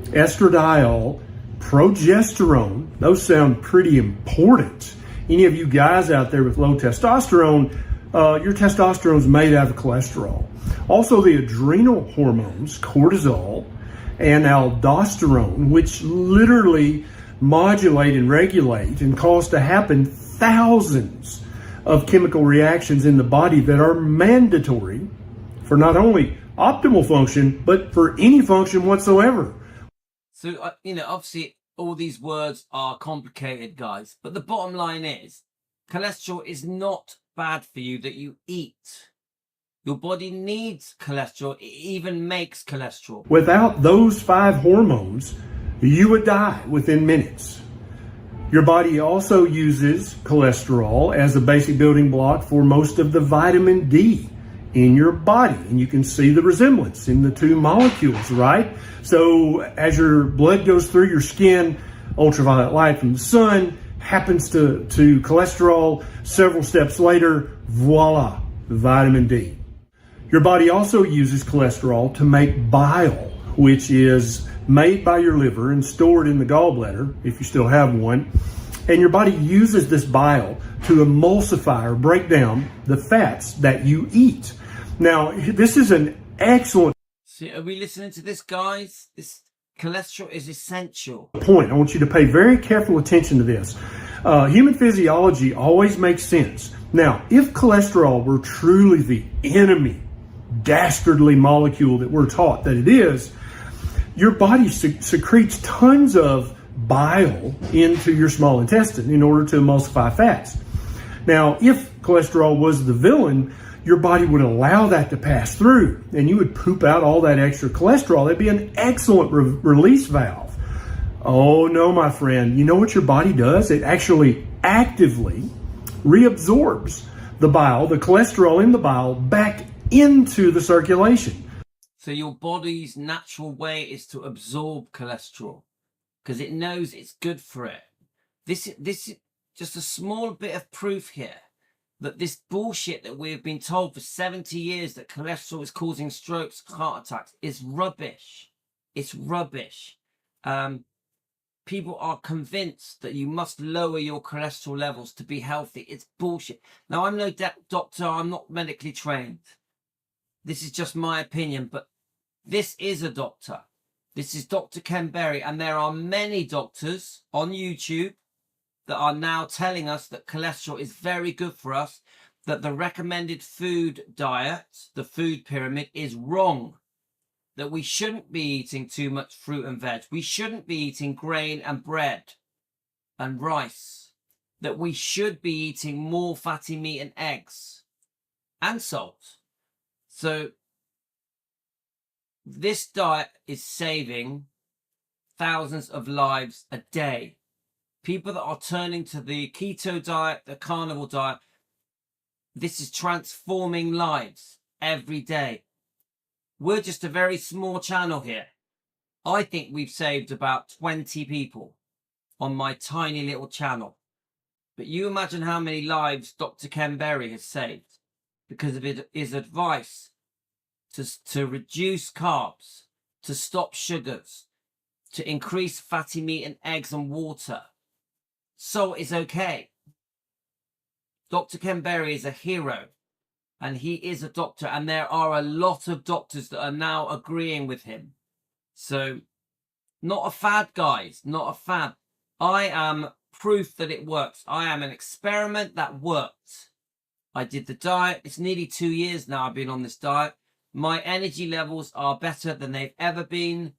estradiol, progesterone. Those sound pretty important. Any of you guys out there with low testosterone, your testosterone is made out of cholesterol. Also, the adrenal hormones, cortisol and aldosterone, which literally modulate and regulate and cause to happen thousands of chemical reactions in the body that are mandatory for not only optimal function, but for any function whatsoever. So, obviously all these words are complicated, guys, but the bottom line is cholesterol is not bad for you that you eat. Your body needs cholesterol. It even makes cholesterol. Without those 5 hormones, you would die within minutes. Your body also uses cholesterol as a basic building block for most of the vitamin D in your body. And you can see the resemblance in the 2 molecules, right? So as your blood goes through your skin, ultraviolet light from the sun happens to cholesterol. Several steps later, voila, vitamin D. Your body also uses cholesterol to make bile, which is made by your liver and stored in the gallbladder, if you still have one. And your body uses this bile to emulsify or break down the fats that you eat. Now, this is an excellent So are we listening to this, guys? This cholesterol is essential. point. I want you to pay very careful attention to this. Human physiology always makes sense. Now, if cholesterol were truly the enemy, dastardly molecule that we're taught that it is, your body secretes tons of bile into your small intestine in order to emulsify fats. Now, if cholesterol was the villain, your body would allow that to pass through and you would poop out all that extra cholesterol. That'd be an excellent release valve. Oh no, my friend. You know what your body does? It actually actively reabsorbs the bile, the cholesterol in the bile, back into the circulation. So your body's natural way is to absorb cholesterol because it knows it's good for it. This is just a small bit of proof here that this bullshit that we've been told for 70 years that cholesterol is causing strokes, heart attacks is rubbish. It's rubbish. People are convinced that you must lower your cholesterol levels to be healthy. It's bullshit. Now, I'm no doctor. I'm not medically trained. This is just my opinion, but this is a doctor. This is Dr. Ken Berry, and there are many doctors on YouTube that are now telling us that cholesterol is very good for us, that the recommended food diet, the food pyramid, is wrong, that we shouldn't be eating too much fruit and veg. We shouldn't be eating grain and bread and rice, that we should be eating more fatty meat and eggs and salt. So this diet is saving thousands of lives a day. People that are turning to the keto diet, the carnivore diet, this is transforming lives every day. We're just a very small channel here. I think we've saved about 20 people on my tiny little channel. But you imagine how many lives Dr. Ken Berry has saved because of his advice to reduce carbs, to stop sugars, to increase fatty meat and eggs and water. Salt is okay. Dr. Ken Berry is a hero, and he is a doctor, and there are a lot of doctors that are now agreeing with him. So, not a fad, guys, not a fad. I am proof that it works. I am an experiment that worked. I did the diet. It's nearly 2 years now I've been on this diet. My energy levels are better than they've ever been.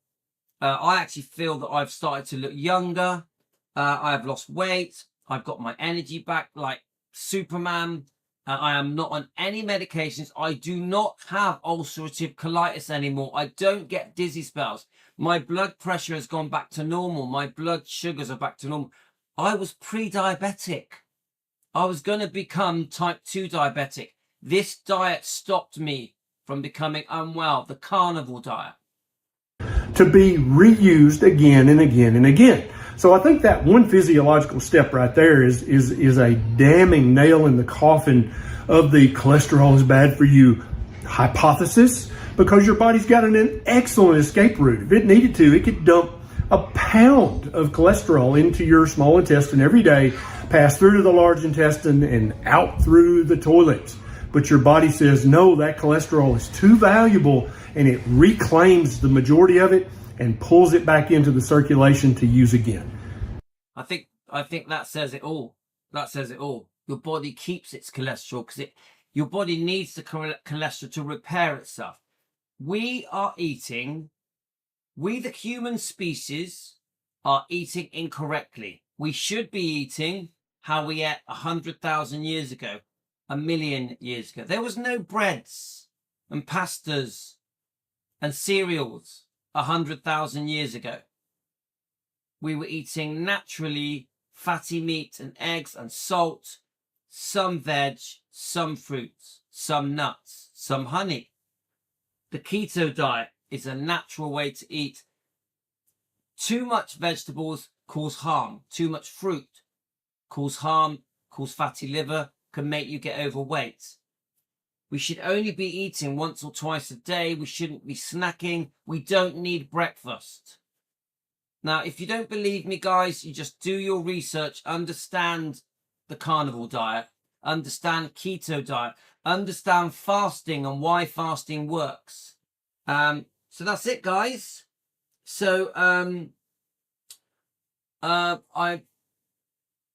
I actually feel that I've started to look younger. I've lost weight. I've got my energy back like Superman. I am not on any medications. I do not have ulcerative colitis anymore. I don't get dizzy spells. My blood pressure has gone back to normal. My blood sugars are back to normal. I was pre-diabetic. I was going to become type 2 diabetic. This diet stopped me from becoming unwell. The carnivore diet. To be reused again and again and again. So I think that one physiological step right there is a damning nail in the coffin of the cholesterol is bad for you hypothesis, because your body's got an excellent escape route. If it needed to, it could dump a pound of cholesterol into your small intestine every day, pass through to the large intestine and out through the toilet. But your body says, no, that cholesterol is too valuable, and it reclaims the majority of it and pulls it back into the circulation to use again. I think that says it all. That says it all. Your body keeps its cholesterol because your body needs the cholesterol to repair itself. We, the human species, are eating incorrectly. We should be eating how we ate 100,000 years ago, 1 million years ago. There was no breads and pastas and cereals 100,000 years ago. We were eating naturally fatty meat and eggs and salt, some veg, some fruits, some nuts, some honey. The keto diet is a natural way to eat. Too much vegetables cause harm. Too much fruit cause harm, cause fatty liver, can make you get overweight. We should only be eating once or twice a day. We shouldn't be snacking. We don't need breakfast. Now, if you don't believe me, guys, you just do your research, understand the carnivore diet, understand keto diet, understand fasting and why fasting works. So that's it, guys. So I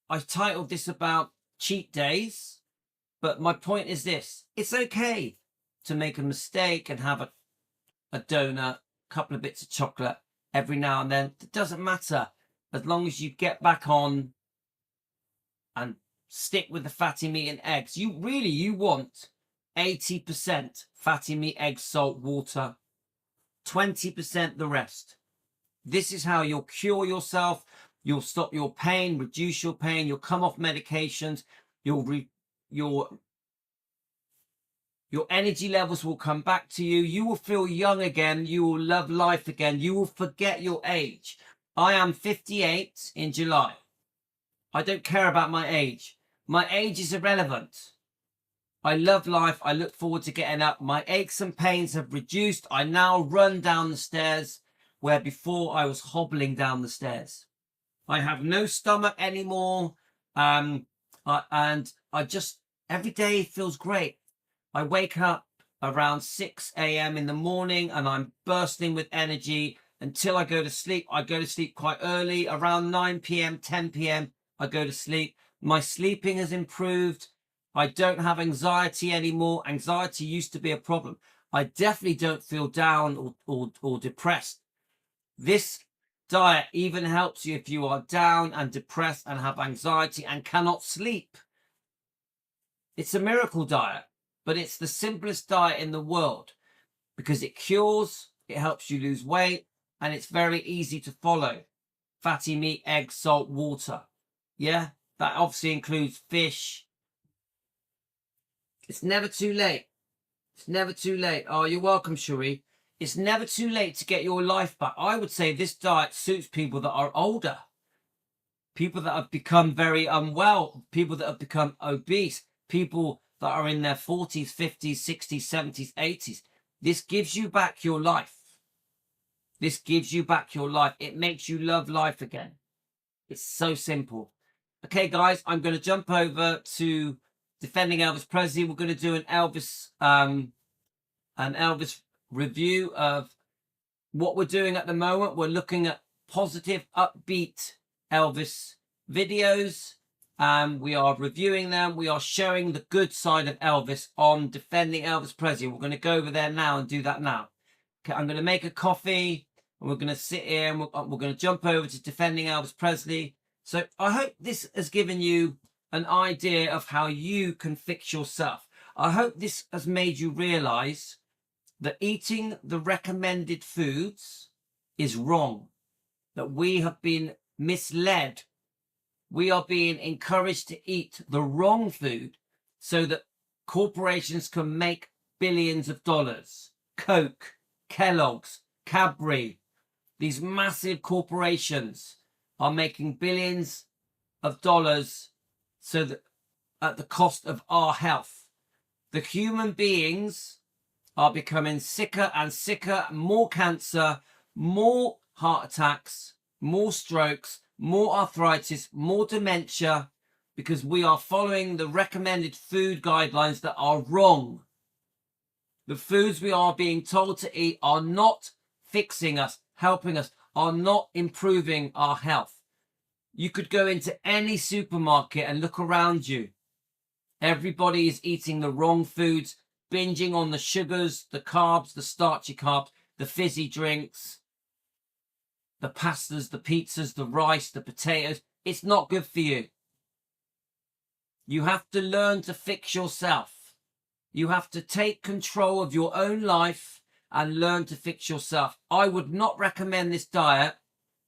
titled this about cheat days, but my point is this: it's okay to make a mistake and have a donut, a couple of bits of chocolate every now and then. It doesn't matter, as long as you get back on and stick with the fatty meat and eggs. You want 80% fatty meat, eggs, salt, water, 20% the rest. This is how you'll cure yourself. You'll stop your pain, reduce your pain. You'll come off medications. Your energy levels will come back to you. You will feel young again. You will love life again. You will forget your age. I am 58 in July. I don't care about my age. My age is irrelevant. I love life. I look forward to getting up. My aches and pains have reduced. I now run down the stairs where before I was hobbling down the stairs. I have no stomach anymore. And I just, every day feels great. I wake up around 6 a.m. in the morning and I'm bursting with energy until I go to sleep. I go to sleep quite early, around 9 p.m., 10 p.m. I go to sleep. My sleeping has improved. I don't have anxiety anymore. Anxiety used to be a problem. I definitely don't feel down or depressed. This diet even helps you if you are down and depressed and have anxiety and cannot sleep. It's a miracle diet, but it's the simplest diet in the world because it cures, it helps you lose weight, and it's very easy to follow. Fatty meat, eggs, salt, water. Yeah, that obviously includes fish. It's never too late. It's never too late. Oh, you're welcome, Cherie. It's never too late to get your life back. I would say this diet suits people that are older, people that have become very unwell, people that have become obese, people that are in their 40s, 50s, 60s, 70s, 80s. This gives you back your life. This gives you back your life. It makes you love life again. It's so simple. Okay, guys, I'm going to jump over to Defending Elvis Presley. We're going to do an Elvis review of what we're doing at the moment. We're looking at positive, upbeat Elvis videos. We are reviewing them. We are showing the good side of Elvis on Defending Elvis Presley. We're going to go over there now and do that now. Okay, I'm going to make a coffee and we're going to sit here and we're going to jump over to Defending Elvis Presley. So I hope this has given you an idea of how you can fix yourself. I hope this has made you realize that eating the recommended foods is wrong, that we have been misled. We are being encouraged to eat the wrong food so that corporations can make billions of dollars. Coke, Kellogg's, Cadbury, these massive corporations are making billions of dollars so that at the cost of our health. The human beings are becoming sicker and sicker, more cancer, more heart attacks, more strokes, more arthritis, more dementia, because we are following the recommended food guidelines that are wrong. The foods we are being told to eat are not fixing us, helping us, are not improving our health. You could go into any supermarket and look around you. Everybody is eating the wrong foods, binging on the sugars, the carbs, the starchy carbs, the fizzy drinks, the pastas, the pizzas, the rice, the potatoes. It's not good for you. You have to learn to fix yourself. You have to take control of your own life and learn to fix yourself. I would not recommend this diet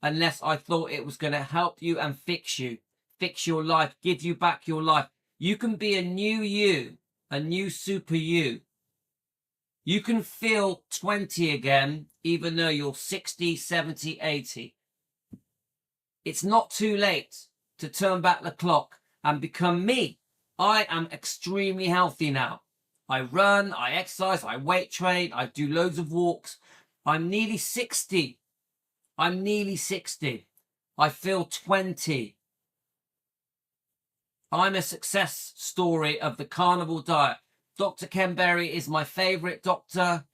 unless I thought it was going to help you and fix your life, give you back your life. You can be a new you, a new super you. You can feel 20 again, even though you're 60, 70, 80. It's not too late to turn back the clock and become me. I am extremely healthy now. I run, I exercise, I weight train, I do loads of walks. I'm nearly 60. I'm nearly 60. I feel 20. I'm a success story of the carnivore diet. Dr. Ken Berry is my favorite doctor.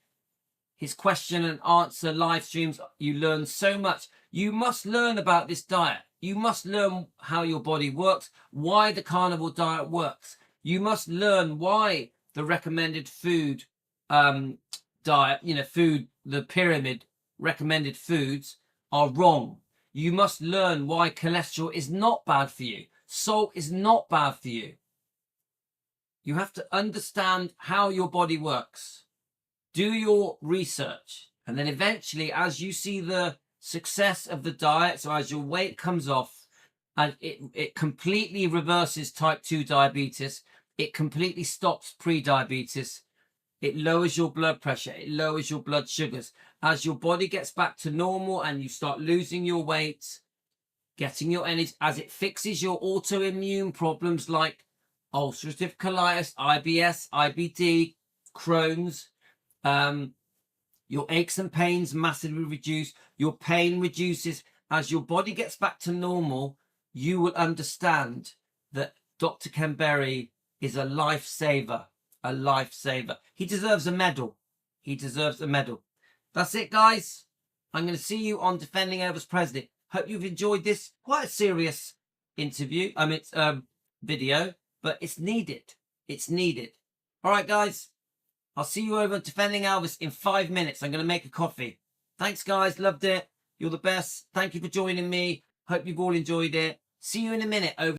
His question and answer live streams, you learn so much. You must learn about this diet. You must learn how your body works, why the carnivore diet works. You must learn why the recommended food diet, the pyramid recommended foods are wrong. You must learn why cholesterol is not bad for you. Salt is not bad for you. You have to understand how your body works. Do your research. And then eventually, as you see the success of the diet, so as your weight comes off, and it completely reverses type 2 diabetes, it completely stops pre-diabetes, it lowers your blood pressure, it lowers your blood sugars. As your body gets back to normal and you start losing your weight, getting your energy, as it fixes your autoimmune problems like ulcerative colitis, IBS, IBD, Crohn's, your aches and pains massively reduce, your pain reduces. As your body gets back to normal, you will understand that Dr. Ken Berry is a lifesaver, a lifesaver. He deserves a medal. He deserves a medal. That's it, guys. I'm going to see you on Defending Elvis Presley. Hope you've enjoyed this quite a serious interview. Video, but it's needed. It's needed. All right, guys. I'll see you over at Defending Elvis in 5 minutes. I'm going to make a coffee. Thanks, guys. Loved it. You're the best. Thank you for joining me. Hope you've all enjoyed it. See you in a minute over